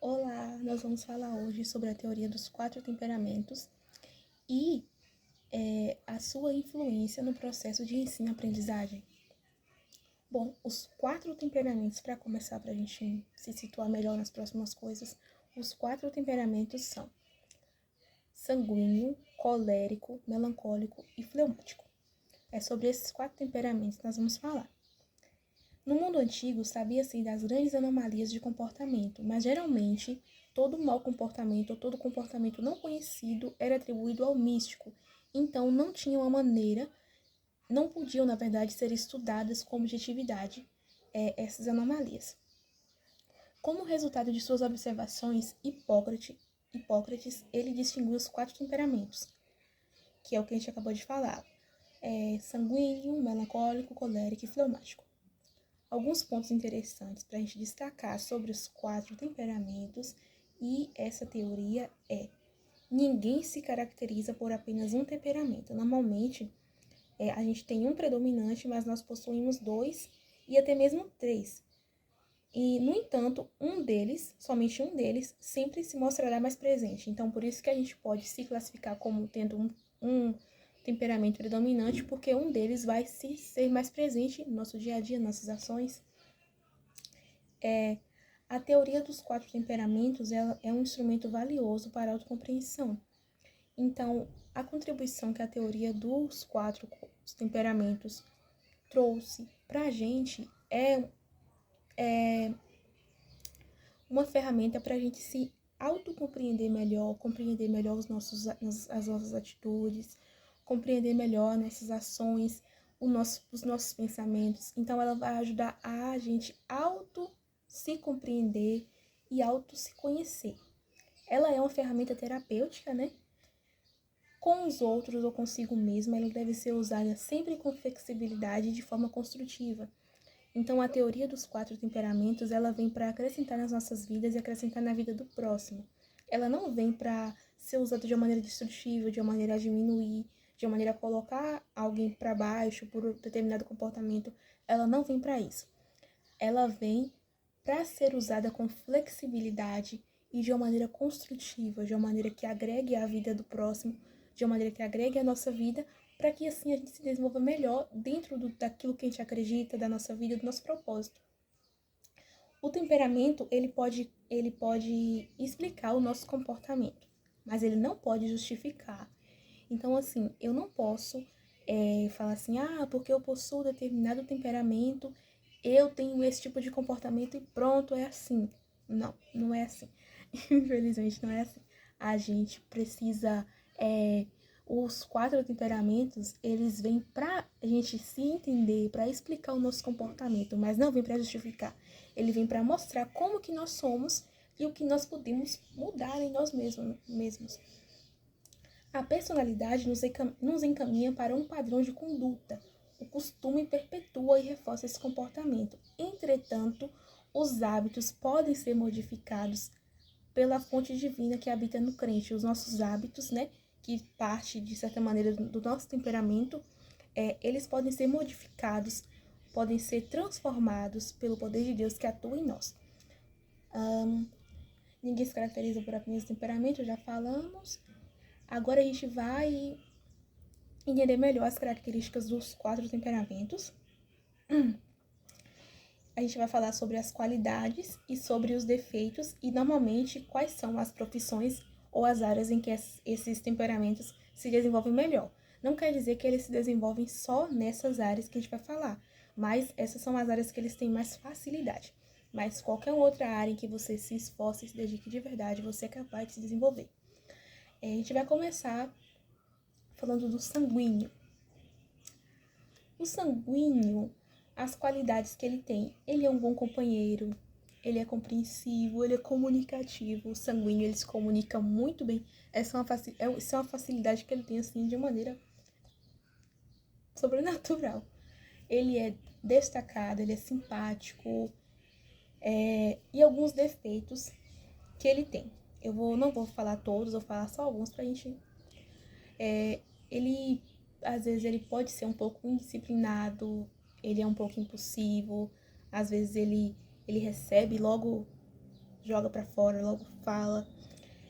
Olá, nós vamos falar hoje sobre a teoria dos 4 temperamentos e a sua influência no processo de ensino-aprendizagem. Bom, os 4 temperamentos, para começar, para a gente se situar melhor nas próximas coisas, os 4 temperamentos são sanguíneo, colérico, melancólico e fleumático. É sobre esses 4 temperamentos que nós vamos falar. No mundo antigo, sabia-se das grandes anomalias de comportamento, mas geralmente todo mau comportamento ou todo comportamento não conhecido era atribuído ao místico, então não tinham uma maneira, não podiam, na verdade, ser estudadas com objetividade essas anomalias. Como resultado de suas observações, Hipócrates ele distinguiu os 4 temperamentos, que é o que a gente acabou de falar, sanguíneo, melancólico, colérico e fleumático. Alguns pontos interessantes para a gente destacar sobre os 4 temperamentos e essa teoria ninguém se caracteriza por apenas um temperamento. Normalmente, a gente tem um predominante, mas nós possuímos 2 e até mesmo 3. E, no entanto, somente um deles, sempre se mostrará mais presente. Então, por isso que a gente pode se classificar como tendo um temperamento predominante, porque um deles vai ser mais presente no nosso dia a dia, nas nossas ações. A teoria dos 4 temperamentos é um instrumento valioso para a autocompreensão. Então, a contribuição que a teoria dos 4 temperamentos trouxe para a gente é uma ferramenta para a gente se autocompreender melhor, compreender melhor as nossas atitudes, compreender melhor nossas ações, os nossos pensamentos. Então, ela vai ajudar a gente se compreender e se conhecer. Ela é uma ferramenta terapêutica, né? Com os outros ou consigo mesma, ela deve ser usada sempre com flexibilidade e de forma construtiva. Então, a teoria dos 4 temperamentos, ela vem para acrescentar nas nossas vidas e acrescentar na vida do próximo. Ela não vem para ser usada de uma maneira destrutiva, de uma maneira a diminuir, de uma maneira a colocar alguém para baixo por um determinado comportamento. Ela não vem para isso. Ela vem para ser usada com flexibilidade e de uma maneira construtiva, de uma maneira que agregue a vida do próximo, de uma maneira que agregue a nossa vida, para que assim a gente se desenvolva melhor dentro daquilo que a gente acredita, da nossa vida, do nosso propósito. O temperamento, ele pode explicar o nosso comportamento, mas ele não pode justificar. Então, assim, eu não posso falar assim, porque eu possuo determinado temperamento, eu tenho esse tipo de comportamento e pronto, é assim. Não, não é assim. Infelizmente, não é assim. A gente precisa... os 4 temperamentos, eles vêm pra gente se entender, para explicar o nosso comportamento, mas não vem para justificar. Ele vem para mostrar como que nós somos e o que nós podemos mudar em nós mesmos. A personalidade nos encaminha para um padrão de conduta. O costume perpetua e reforça esse comportamento. Entretanto, os hábitos podem ser modificados pela fonte divina que habita no crente. Os nossos hábitos, né, que parte, de certa maneira, do nosso temperamento, eles podem ser modificados, podem ser transformados pelo poder de Deus que atua em nós. Ninguém se caracteriza por apenas temperamento, já falamos. Agora a gente vai entender melhor as características dos 4 temperamentos. A gente vai falar sobre as qualidades e sobre os defeitos e, normalmente, quais são as profissões ou as áreas em que esses temperamentos se desenvolvem melhor. Não quer dizer que eles se desenvolvem só nessas áreas que a gente vai falar, mas essas são as áreas que eles têm mais facilidade. Mas qualquer outra área em que você se esforce e se dedique de verdade, você é capaz de se desenvolver. A gente vai começar falando do sanguíneo. O sanguíneo, as qualidades que ele tem, ele é um bom companheiro, ele é compreensivo, ele é comunicativo. O sanguíneo, ele se comunica muito bem. Essa é uma facilidade que ele tem, assim, de uma maneira sobrenatural. Ele é destacado, ele é simpático, e alguns defeitos que ele tem. Não vou falar todos, vou falar só alguns pra gente... às vezes, ele pode ser um pouco indisciplinado, ele é um pouco impulsivo, às vezes ele recebe logo joga pra fora, logo fala.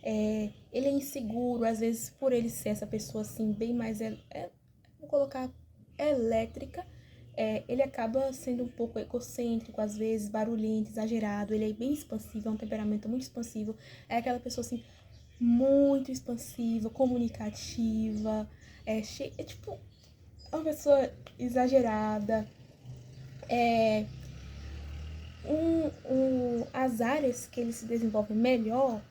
Ele é inseguro, às vezes por ele ser essa pessoa assim, bem mais, vou colocar, elétrica, ele acaba sendo um pouco egocêntrico, às vezes, barulhento, exagerado. Ele é bem expansivo, é um temperamento muito expansivo. É aquela pessoa assim, muito expansiva, comunicativa, tipo, é uma pessoa exagerada. As áreas que ele se desenvolve melhor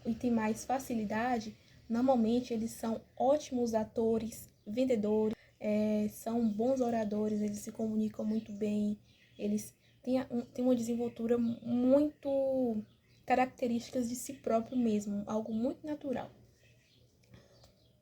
e tem mais facilidade, normalmente eles são ótimos atores, vendedores, são bons oradores, eles se comunicam muito bem, eles têm uma desenvoltura muito características de si próprio mesmo, algo muito natural.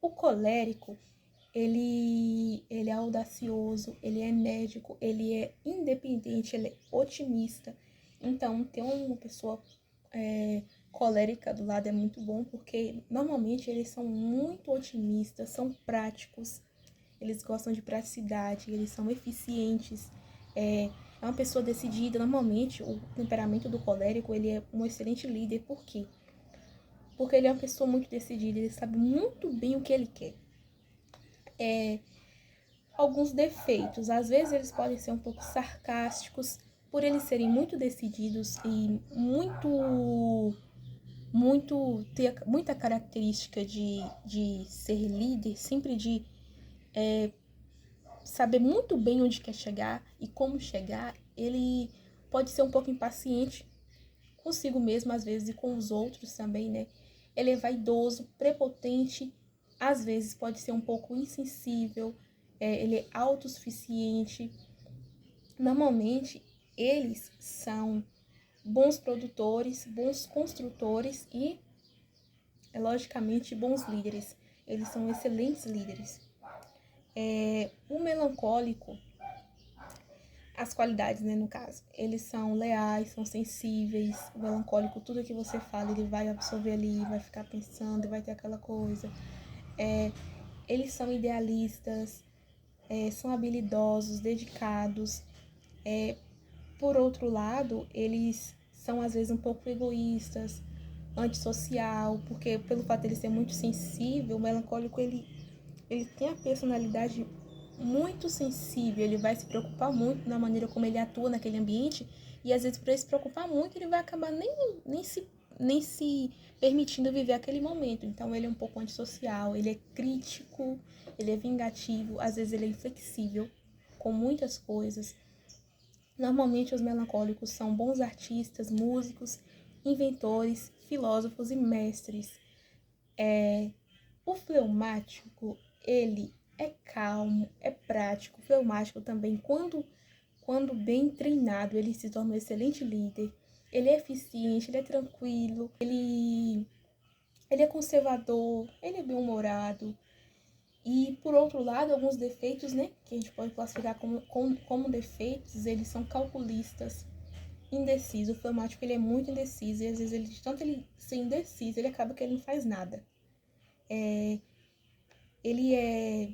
O colérico, ele é audacioso, ele é enérgico, ele é independente, ele é otimista. Então, ter uma pessoa colérica do lado é muito bom, porque normalmente eles são muito otimistas, são práticos, eles gostam de praticidade, eles são eficientes, é uma pessoa decidida. Normalmente, o temperamento do colérico, ele é um excelente líder. Por quê? Porque ele é uma pessoa muito decidida, ele sabe muito bem o que ele quer. Alguns defeitos, às vezes eles podem ser um pouco sarcásticos, por eles serem muito decididos e ter muita característica de ser líder, sempre de saber muito bem onde quer chegar e como chegar. Ele pode ser um pouco impaciente consigo mesmo, às vezes, e com os outros também, né? Ele é vaidoso, prepotente, às vezes pode ser um pouco insensível, ele é autossuficiente. Normalmente, eles são bons produtores, bons construtores e, logicamente, bons líderes. Eles são excelentes líderes. O melancólico, as qualidades, né, no caso, eles são leais, são sensíveis. O melancólico, tudo que você fala, ele vai absorver ali, vai ficar pensando, vai ter aquela coisa. Eles são idealistas, são habilidosos, dedicados. Por outro lado, eles são às vezes um pouco egoístas, antissocial, porque pelo fato de ele ser muito sensível, o melancólico ele tem a personalidade muito sensível, ele vai se preocupar muito na maneira como ele atua naquele ambiente, e às vezes por ele se preocupar muito, ele vai acabar nem se permitindo viver aquele momento. Então ele é um pouco antissocial, ele é crítico, ele é vingativo, às vezes ele é inflexível com muitas coisas. Normalmente os melancólicos são bons artistas, músicos, inventores, filósofos e mestres. O fleumático, ele é calmo, é prático. O fleumático também, quando bem treinado, ele se torna um excelente líder. Ele é eficiente, ele é tranquilo, ele é conservador, ele é bem-humorado. E, por outro lado, alguns defeitos, né, que a gente pode classificar como defeitos, eles são calculistas, indeciso. O fleumático, ele é muito indeciso, e às vezes, de tanto ele ser indeciso, ele acaba que ele não faz nada. Ele é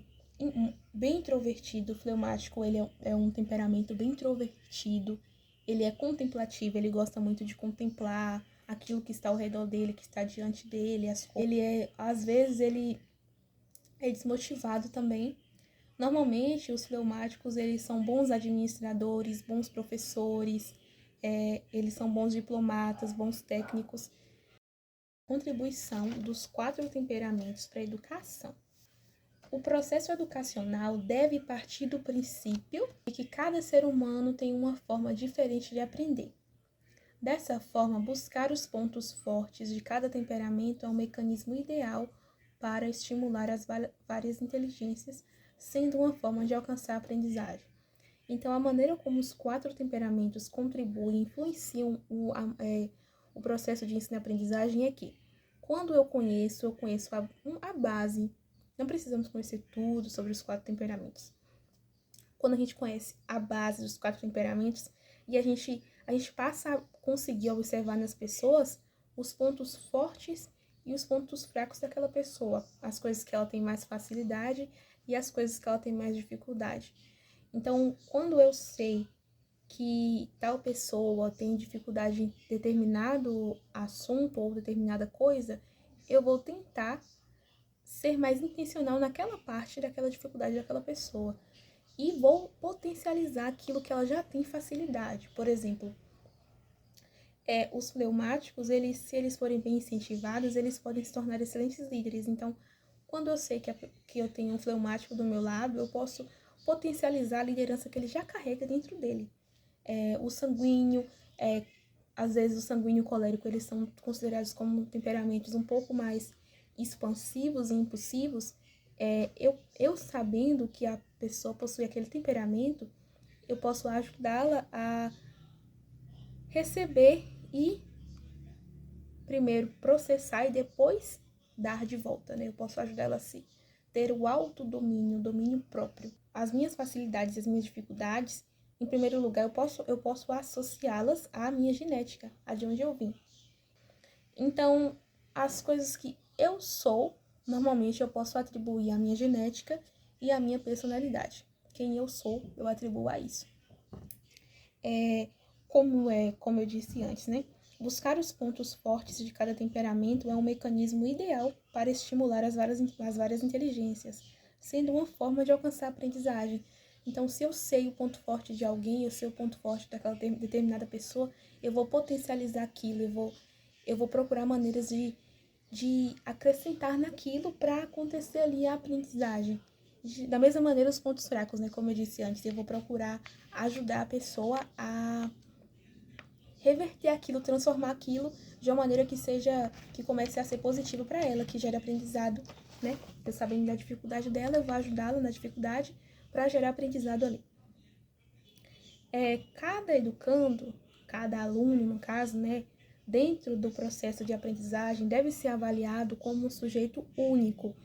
bem introvertido. O fleumático, ele é um temperamento bem introvertido, ele é contemplativo, ele gosta muito de contemplar aquilo que está ao redor dele, que está diante dele, às vezes, ele é desmotivado também. Normalmente, os fleumáticos, eles são bons administradores, bons professores, eles são bons diplomatas, bons técnicos. Contribuição dos 4 temperamentos para a educação. O processo educacional deve partir do princípio de que cada ser humano tem uma forma diferente de aprender. Dessa forma, buscar os pontos fortes de cada temperamento é um mecanismo ideal para estimular as várias inteligências, sendo uma forma de alcançar a aprendizagem. Então, a maneira como os 4 temperamentos contribuem e influenciam o processo de ensino e aprendizagem é que, quando eu conheço a base. Não precisamos conhecer tudo sobre os 4 temperamentos. Quando a gente conhece a base dos 4 temperamentos e a gente passa a conseguir observar nas pessoas os pontos fortes e os pontos fracos daquela pessoa, as coisas que ela tem mais facilidade e as coisas que ela tem mais dificuldade. Então, quando eu sei que tal pessoa tem dificuldade em determinado assunto ou determinada coisa, eu vou tentar ser mais intencional naquela parte daquela dificuldade daquela pessoa. E vou potencializar aquilo que ela já tem facilidade. Por exemplo, os fleumáticos, se eles forem bem incentivados, eles podem se tornar excelentes líderes. Então, quando eu sei que eu tenho um fleumático do meu lado, eu posso potencializar a liderança que ele já carrega dentro dele. O sanguíneo, às vezes o sanguíneo e o colérico, eles são considerados como temperamentos um pouco mais expansivos e impulsivos. Eu sabendo que a pessoa possui aquele temperamento, eu posso ajudá-la a receber e primeiro processar e depois dar de volta, né? Eu posso ajudar ela a ter o autodomínio, o domínio próprio. As minhas facilidades e as minhas dificuldades, em primeiro lugar, eu posso associá-las à minha genética, a de onde eu vim. Então, as coisas que eu sou, normalmente eu posso atribuir à minha genética e à minha personalidade. Quem eu sou, eu atribuo a isso. Como eu disse antes, né? Buscar os pontos fortes de cada temperamento é um mecanismo ideal para estimular as várias inteligências, sendo uma forma de alcançar a aprendizagem. Então, se eu sei o ponto forte de alguém, eu sei o ponto forte daquela determinada pessoa, eu vou potencializar aquilo, eu vou procurar maneiras de acrescentar naquilo para acontecer ali a aprendizagem. Da mesma maneira, os pontos fracos, né? Como eu disse antes, eu vou procurar ajudar a pessoa a reverter aquilo, transformar aquilo de uma maneira que comece a ser positiva para ela, que gere aprendizado, né? Eu sabendo da dificuldade dela, eu vou ajudá-la na dificuldade para gerar aprendizado ali. Cada educando, cada aluno, no caso, né, dentro do processo de aprendizagem, deve ser avaliado como um sujeito único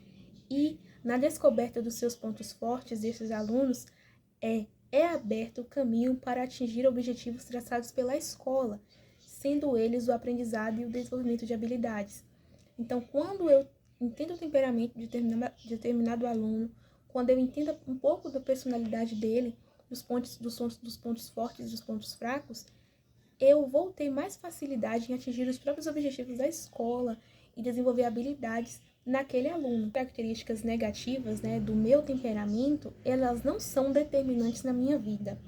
e, na descoberta dos seus pontos fortes desses alunos, é aberto o caminho para atingir objetivos traçados pela escola, sendo eles o aprendizado e o desenvolvimento de habilidades. Então, quando eu entendo o temperamento de determinado aluno, quando eu entendo um pouco da personalidade dele, dos pontos fortes e dos pontos fracos, eu vou ter mais facilidade em atingir os próprios objetivos da escola e desenvolver habilidades naquele aluno. Características negativas, né, do meu temperamento, elas não são determinantes na minha vida.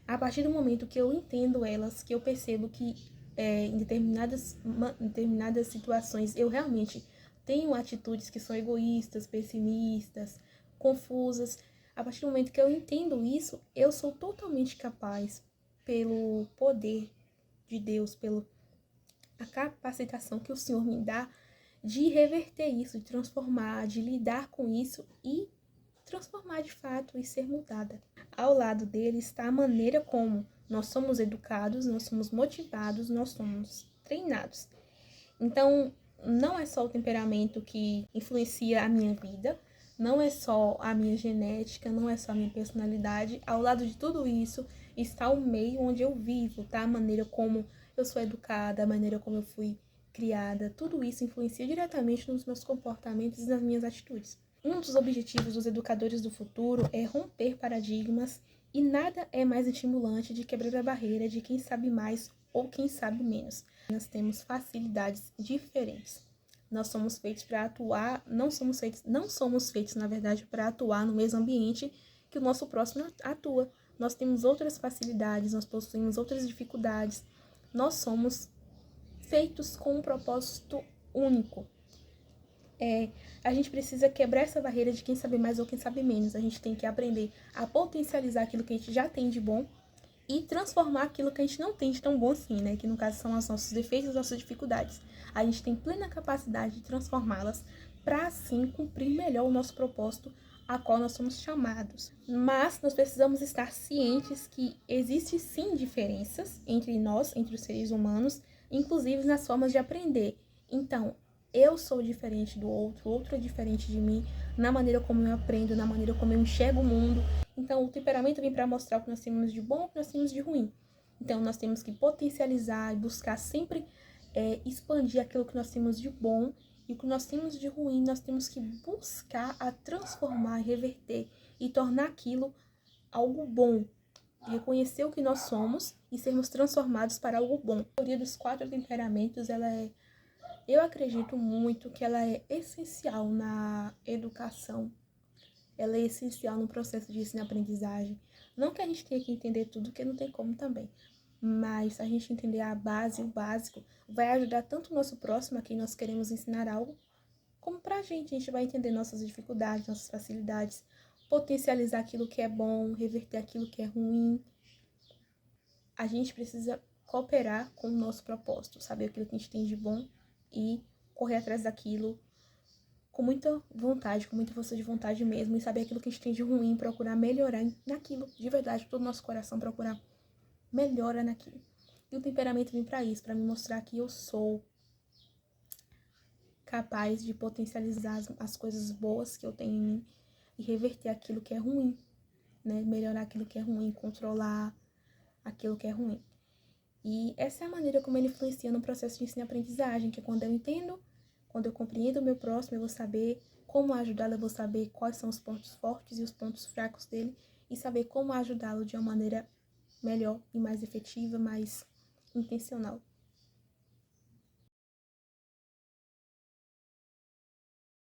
A partir do momento que eu entendo elas, que eu percebo que em determinadas situações eu realmente tenho atitudes que são egoístas, pessimistas, confusas. A partir do momento que eu entendo isso, eu sou totalmente capaz, pelo poder de Deus, pela capacitação que o Senhor me dá, de reverter isso, de transformar, de lidar com isso e transformar de fato e ser mudada. Ao lado dele está a maneira como nós somos educados, nós somos motivados, nós somos treinados. Então, não é só o temperamento que influencia a minha vida, não é só a minha genética, não é só a minha personalidade. Ao lado de tudo isso está o meio onde eu vivo, tá? A maneira como eu sou educada, a maneira como eu fui criada. Tudo isso influencia diretamente nos meus comportamentos e nas minhas atitudes. Um dos objetivos dos educadores do futuro é romper paradigmas e nada é mais estimulante de quebrar a barreira de quem sabe mais ou quem sabe menos. Nós temos facilidades diferentes. Nós somos feitos para atuar, não somos feitos, na verdade, para atuar no mesmo ambiente que o nosso próximo atua. Nós temos outras facilidades, nós possuímos outras dificuldades. Nós somos feitos com um propósito único. A gente precisa quebrar essa barreira de quem sabe mais ou quem sabe menos. A gente tem que aprender a potencializar aquilo que a gente já tem de bom e transformar aquilo que a gente não tem de tão bom assim, né? Que no caso são os nossos defeitos e as nossas dificuldades. A gente tem plena capacidade de transformá-las para assim cumprir melhor o nosso propósito a qual nós somos chamados. Mas nós precisamos estar cientes que existem sim diferenças entre nós, entre os seres humanos, inclusive nas formas de aprender. Então, eu sou diferente do outro, o outro é diferente de mim, na maneira como eu aprendo, na maneira como eu enxergo o mundo. Então, o temperamento vem para mostrar o que nós temos de bom e o que nós temos de ruim. Então, nós temos que potencializar e buscar sempre expandir aquilo que nós temos de bom, e o que nós temos de ruim, nós temos que buscar a transformar, reverter e tornar aquilo algo bom. reconhecer o que nós somos e sermos transformados para algo bom. A teoria dos 4 temperamentos, eu acredito muito que ela é essencial na educação. Ela é essencial no processo de ensino-aprendizagem. Não que a gente tenha que entender tudo, que não tem como também. Mas a gente entender a base, o básico, vai ajudar tanto o nosso próximo, a quem nós queremos ensinar algo, como pra gente. A gente vai entender nossas dificuldades, nossas facilidades, potencializar aquilo que é bom, reverter aquilo que é ruim. A gente precisa cooperar com o nosso propósito, saber aquilo que a gente tem de bom e correr atrás daquilo com muita vontade, com muita força de vontade mesmo, e saber aquilo que a gente tem de ruim, procurar melhorar naquilo, de verdade, todo o nosso coração, procurar melhora naquilo. E o temperamento vem para isso, para me mostrar que eu sou capaz de potencializar as coisas boas que eu tenho em mim e reverter aquilo que é ruim, né? Melhorar aquilo que é ruim, controlar aquilo que é ruim. E essa é a maneira como ele influencia no processo de ensino e aprendizagem, que é quando eu entendo, quando eu compreendo o meu próximo, eu vou saber como ajudá-lo, eu vou saber quais são os pontos fortes e os pontos fracos dele e saber como ajudá-lo de uma maneira melhor e mais efetiva, mais intencional.